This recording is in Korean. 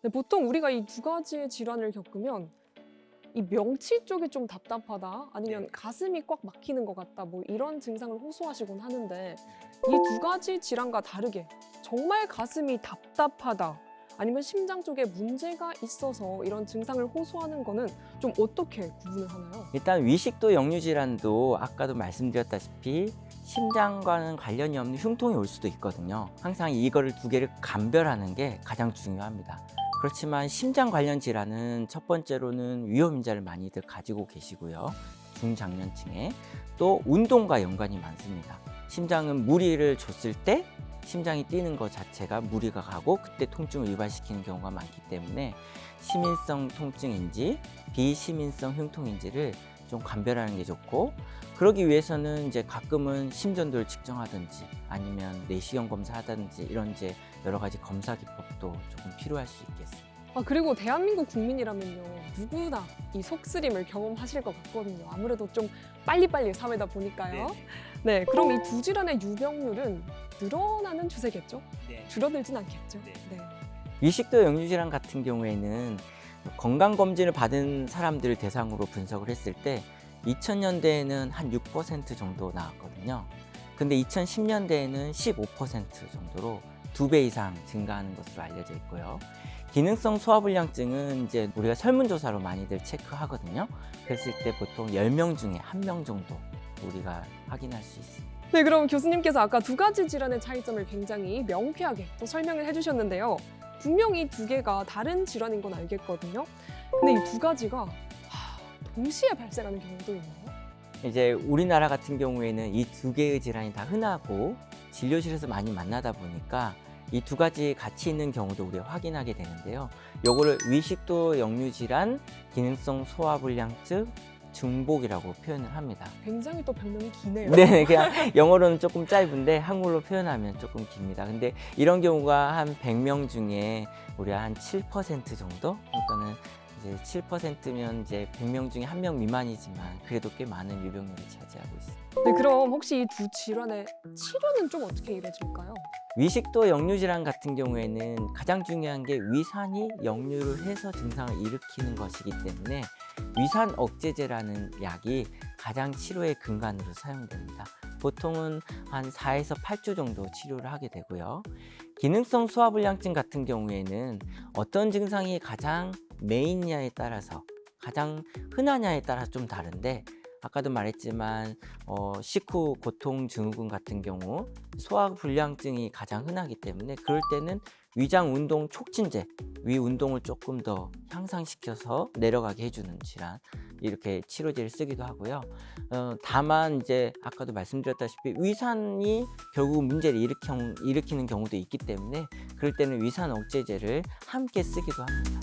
네, 보통 우리가 이 두 가지의 질환을 겪으면 이 명치 쪽이 좀 답답하다, 아니면 네. 가슴이 꽉 막히는 것 같다, 뭐 이런 증상을 호소하시곤 하는데, 이 두 가지 질환과 다르게 정말 가슴이 답답하다, 아니면 심장 쪽에 문제가 있어서 이런 증상을 호소하는 거는 좀 어떻게 구분을 하나요? 일단 위식도 역류 질환도 아까도 말씀드렸다시피 심장과는 관련이 없는 흉통이 올 수도 있거든요. 항상 이거를 두 개를 감별하는 게 가장 중요합니다. 그렇지만 심장 관련 질환은 첫 번째로는 위험 인자를 많이들 가지고 계시고요. 중장년층에 또 운동과 연관이 많습니다. 심장은 무리를 줬을 때 심장이 뛰는 것 자체가 무리가 가고 그때 통증을 유발시키는 경우가 많기 때문에 시민성 통증인지 비시민성 흉통인지를 좀 감별하는 게 좋고, 그러기 위해서는 이제 가끔은 심전도를 측정하든지 아니면 내시경 검사하든지 이런 이제 여러 가지 검사 기법도 조금 필요할 수 있겠습니다. 아, 그리고 대한민국 국민이라면요, 누구나 이 속쓰림을 경험하실 것 같거든요. 아무래도 좀 빨리빨리 사회다 보니까요. 네, 그럼 이 두 질환의 유병률은 늘어나는 추세겠죠? 줄어들진 않겠죠? 네. 네. 위식도 역류질환 같은 경우에는 건강검진을 받은 사람들을 대상으로 분석을 했을 때 2000년대에는 한 6% 정도 나왔거든요. 근데 2010년대에는 15% 정도로 2배 이상 증가하는 것으로 알려져 있고요. 기능성 소화불량증은 이제 우리가 설문조사로 많이들 체크하거든요. 그랬을 때 보통 10명 중에 1명 정도 우리가 확인할 수 있습니다. 네, 그럼 교수님께서 아까 두 가지 질환의 차이점을 굉장히 명쾌하게 또 설명을 해주셨는데요. 분명히 두 개가 다른 질환인 건 알겠거든요. 근데 이 두 가지가 동시에 발생하는 경우도 있나요? 이제 우리나라 같은 경우에는 이 두 개의 질환이 다 흔하고 진료실에서 많이 만나다 보니까 이 두 가지 같이 있는 경우도 우리가 확인하게 되는데요. 요거를 위식도 역류 질환, 기능성 소화불량증, 중복이라고 표현을 합니다. 굉장히 또 병명이 기네요. 네, 그냥 영어로는 조금 짧은데 한글로 표현하면 조금 깁니다. 근데 이런 경우가 한 100명 중에 우리 한 7% 정도? 그러니까는 이제 7%면 이제 100명 중에 1명 미만이지만 그래도 꽤 많은 유병률을 차지하고 있습니다. 네, 그럼 혹시 이 두 질환의 치료는 좀 어떻게 이루어질까요? 위식도 역류 질환 같은 경우에는 가장 중요한 게 위산이 역류를 해서 증상을 일으키는 것이기 때문에 위산 억제제라는 약이 가장 치료의 근간으로 사용됩니다. 보통은 한 4에서 8주 정도 치료를 하게 되고요. 기능성 소화불량증 같은 경우에는 어떤 증상이 가장 메인냐에 따라서 가장 흔하냐에 따라 좀 다른데, 아까도 말했지만 식후 고통 증후군 같은 경우 소화불량증이 가장 흔하기 때문에 그럴 때는 위장 운동 촉진제, 위 운동을 조금 더 향상시켜서 내려가게 해주는 질환, 이렇게 치료제를 쓰기도 하고요. 다만 이제 아까도 말씀드렸다시피 위산이 결국 문제를 일으키는 경우도 있기 때문에 그럴 때는 위산 억제제를 함께 쓰기도 합니다.